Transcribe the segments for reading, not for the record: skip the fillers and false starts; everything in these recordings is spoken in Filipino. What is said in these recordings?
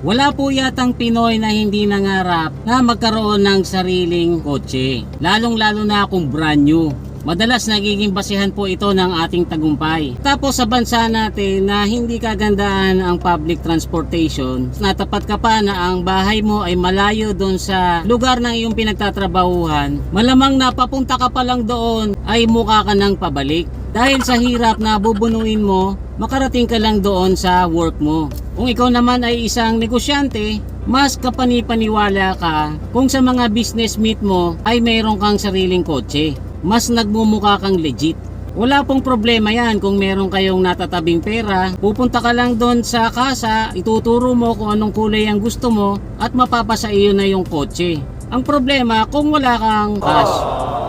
Wala po yatang Pinoy na hindi nangarap na magkaroon ng sariling kotse. Lalong-lalo na kung brand new. Madalas nagiging basihan po ito ng ating tagumpay. Tapos sa bansa natin na hindi kagandaan ang public transportation, natapat ka pa na ang bahay mo ay malayo doon sa lugar ng iyong pinagtatrabahuhan, malamang napapunta ka pa lang doon ay mukha ka nang pabalik. Dahil sa hirap na bubunuin mo, makarating ka lang doon sa work mo. Kung ikaw naman ay isang negosyante, mas kapanipaniwala ka kung sa mga business meet mo ay mayroon kang sariling kotse. Mas nagmumukha kang legit. Wala pong problema yan kung meron kayong natatabing pera. Pupunta ka lang doon sa kasa, ituturo mo kung anong kulay ang gusto mo at mapapasa iyo na yung kotse. Ang problema kung wala kang cash.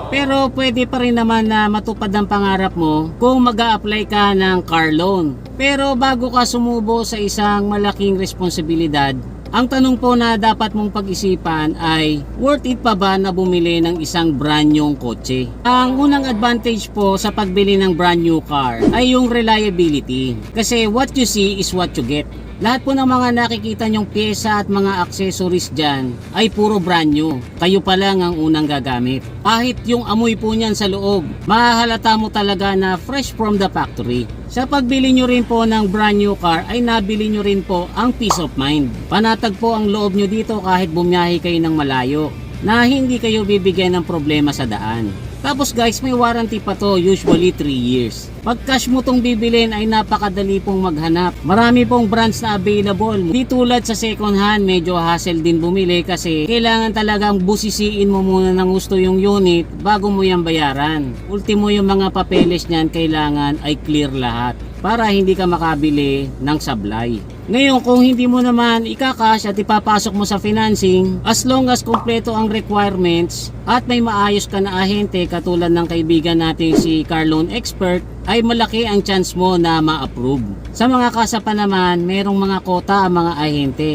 Pero pwede pa rin naman na matupad ang pangarap mo kung mag-a-apply ka ng car loan. Pero bago ka sumubo sa isang malaking responsibilidad, ang tanong po na dapat mong pag-isipan ay worth it pa ba na bumili ng isang brand new kotse? Ang unang advantage po sa pagbili ng brand new car ay yung reliability. Kasi what you see is what you get. Lahat po ng mga nakikita nyong pyesa at mga accessories dyan ay puro brand new. Kayo pa lang ang unang gagamit. Kahit yung amoy po niyan sa loob, mahahalata mo talaga na fresh from the factory. Sa pagbili nyo rin po ng brand new car ay nabili nyo rin po ang peace of mind. Panatag po ang loob nyo dito kahit bumiyahe kayo ng malayo na hindi kayo bibigyan ng problema sa daan. Tapos guys, may warranty pa to, usually 3 years. Pag cash mo tong bibilin ay napakadali pong maghanap. Marami pong brands na available. Di tulad sa second hand, medyo hassle din bumili kasi kailangan talagang busisiin mo muna ng gusto yung unit bago mo yan bayaran. Ultimo yung mga papeles niyan kailangan ay clear lahat para hindi ka makabili ng sablay. Ngayon kung hindi mo naman ikakash at ipapasok mo sa financing, as long as kumpleto ang requirements at may maayos ka na ahente katulad ng kaibigan natin si car loan expert, ay malaki ang chance mo na ma-approve. Sa mga kasa pa naman, merong mga kota ang mga ahente.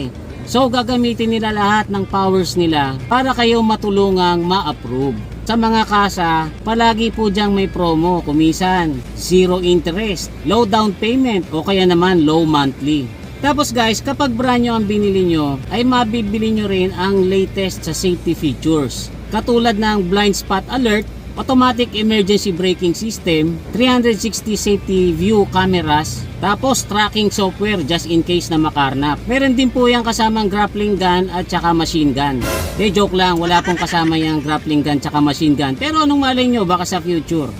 So gagamitin nila lahat ng powers nila para kayo matulungang ma-approve. Sa mga kasa, palagi po diyang may promo, kumisan, zero interest, low down payment o kaya naman low monthly. Tapos guys, kapag brand new ang binili nyo, ay mabibili nyo rin ang latest sa safety features. Katulad ng blind spot alert, automatic emergency braking system, 360 safety view cameras, tapos tracking software just in case na makarnap. Meron din po yung kasamang grappling gun at saka machine gun. Joke lang, wala pong kasama yung grappling gun at saka machine gun. Pero anong malay nyo, baka sa future.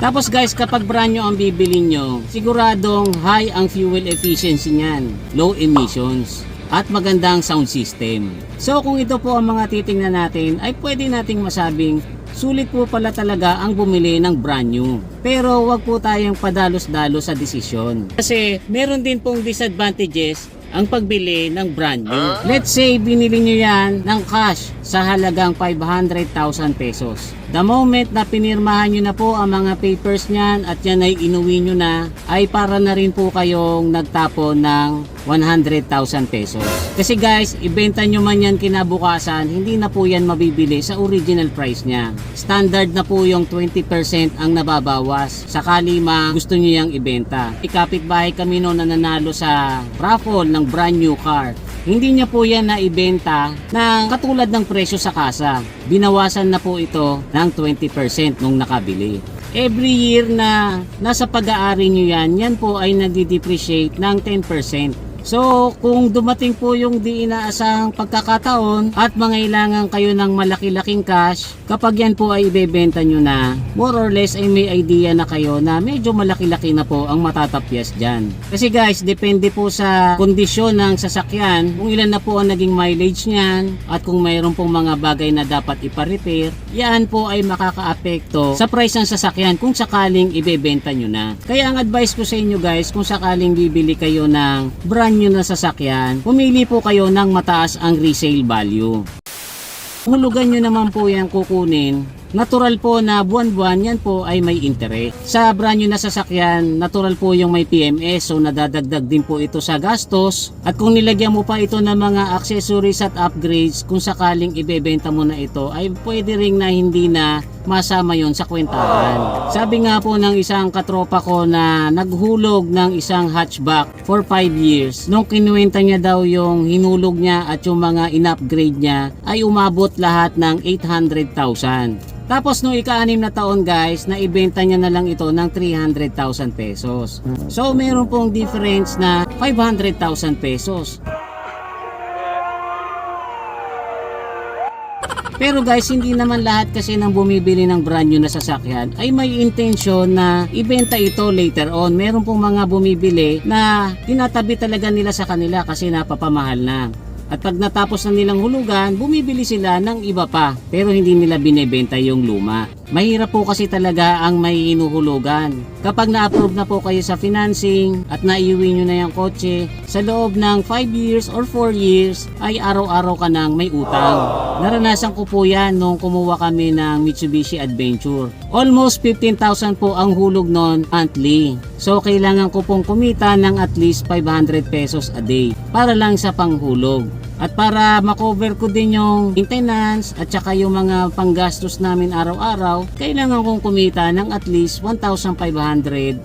Tapos guys, kapag brand new ang bibili nyo, siguradong high ang fuel efficiency niyan, low emissions, at magandang sound system. So kung ito po ang mga titingnan natin, ay pwede nating masabing sulit po pala talaga ang bumili ng brand new. Pero wag po tayong padalos-dalos sa desisyon. Kasi meron din pong disadvantages ang pagbili ng brand new. Let's say binili nyo yan ng cash sa halagang 500,000 pesos. The moment na pinirmahan nyo na po ang mga papers nyan at yan ay inuwi nyo na, ay para na rin po kayong nagtapon ng 100,000 pesos. Kasi guys, ibenta nyo man yan kinabukasan, hindi na po yan mabibili sa original price nya. Standard na po yung 20% ang nababawas sakali gusto nyo yang ibenta. Ikapitbahay kami noon na nanalo sa raffle ng brand new car. Hindi niya po yan naibenta ng katulad ng presyo sa kasa. Binawasan na po ito ng 20% nung nakabili. Every year na nasa pag-aari nyo yan, yan po ay nadidepreciate ng 10%. So kung dumating po yung di inaasahang pagkakataon at mangailangan kayo ng malaki-laking cash, kapag yan po ay ibebenta nyo na, more or less ay may idea na kayo na medyo malaki-laki na po ang matatapyas dyan. Kasi guys, depende po sa kondisyon ng sasakyan, kung ilan na po ang naging mileage nyan at kung mayroon pong mga bagay na dapat ipa-repair, yan po ay makakaapekto sa price ng sasakyan kung sakaling ibebenta nyo na. Kaya ang advice ko sa inyo guys, kung sakaling bibili kayo ng brand nyo na sasakyan, pumili po kayo ng mataas ang resale value. Hulugan nyo naman po yan kukunin natural po na buwan-buwan yan po ay may interest. Sa brand new na sasakyan, natural po yung may PMS, so nadadagdag din po ito sa gastos. At kung nilagyan mo pa ito ng mga accessories at upgrades, kung sakaling ibebenta mo na ito, ay pwede ring na hindi na masama yon sa kwentahan. Sabi nga po ng isang katropa ko na naghulog ng isang hatchback for 5 years, nung kinuwenta niya daw yung hinulog niya at yung mga in-upgrade niya ay umabot lahat ng 800,000. Tapos nung ika-6 na taon guys, naibenta niya na lang ito ng 300,000 pesos. So meron pong difference na 500,000 pesos. Pero guys, hindi naman lahat kasi ng bumibili ng brand new na sasakyan ay may intensyon na ibenta ito later on. Meron pong mga bumibili na tinatabi talaga nila sa kanila kasi napapamahal na. At pag natapos na nilang hulugan, bumibili sila ng iba pa pero hindi nila binebenta yung luma. Mahirap po kasi talaga ang may hinuhulugan. Kapag na-approve na po kayo sa financing at naiuwi nyo na yung kotse, sa loob ng 5 years or 4 years ay araw-araw ka nang may utang. Naranasan ko po yan nung kumuha kami ng Mitsubishi Adventure. Almost 15,000 po ang hulog nun monthly. So kailangan ko pong kumita ng at least 500 pesos a day para lang sa panghulog. At para makover ko din yung maintenance at saka yung mga panggastos namin araw-araw, kailangan kong kumita ng at least 1,500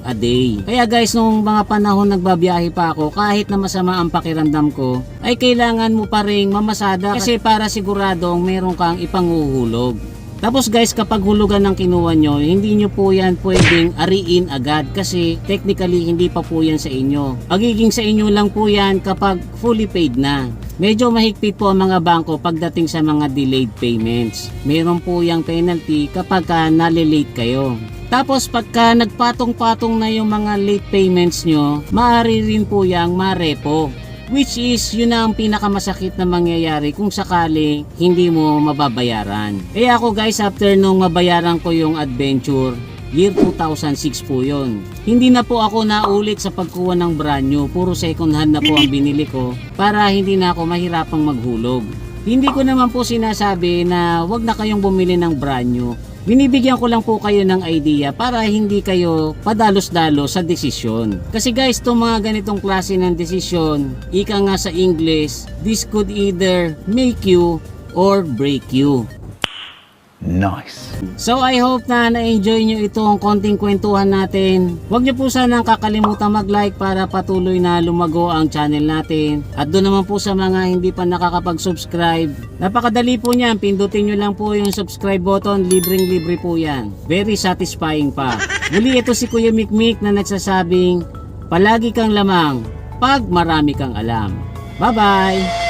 a day. Kaya guys, nung mga panahon nagbabiyahe pa ako, kahit na masama ang pakiramdam ko, ay kailangan mo pa ring mamasada kasi para siguradong meron kang ipanguhulog. Tapos guys, kapag hulugan ng kinuha nyo, hindi nyo po yan pwedeng ariin agad kasi technically hindi pa po yan sa inyo. Magiging sa inyo lang po yan kapag fully paid na. Medyo mahigpit po ang mga bangko pagdating sa mga delayed payments. Meron po yung penalty kapag nalilate kayo. Tapos pagka nagpatong-patong na yung mga late payments nyo, maaari rin po yung marepo. Which is yun na ang pinakamasakit na mangyayari kung sakaling hindi mo mababayaran. Kaya ako guys, after nung mabayaran ko yung adventure, year 2006 po yun. Hindi na po ako naulit sa pagkuha ng brand new, puro second hand na po ang binili ko para hindi na ako mahirapang maghulog. Hindi ko naman po sinasabi na wag na kayong bumili ng brand new. Binibigyan ko lang po kayo ng idea para hindi kayo padalos-dalos sa desisyon. Kasi guys, itong mga ganitong klase ng desisyon, ika nga sa English, this could either make you or break you. Nice. So I hope na na-enjoy nyo itong konting kwentuhan natin. Huwag nyo po sanang kakalimutan mag-like para patuloy na lumago ang channel natin. At doon naman po sa mga hindi pa nakakapag-subscribe, napakadali po niyan. Pindutin nyo lang po yung subscribe button. Libreng-libre po yan. Very satisfying pa. Muli ito si Kuya Mikmik na nagsasabing, palagi kang lamang pag marami kang alam. Bye-bye!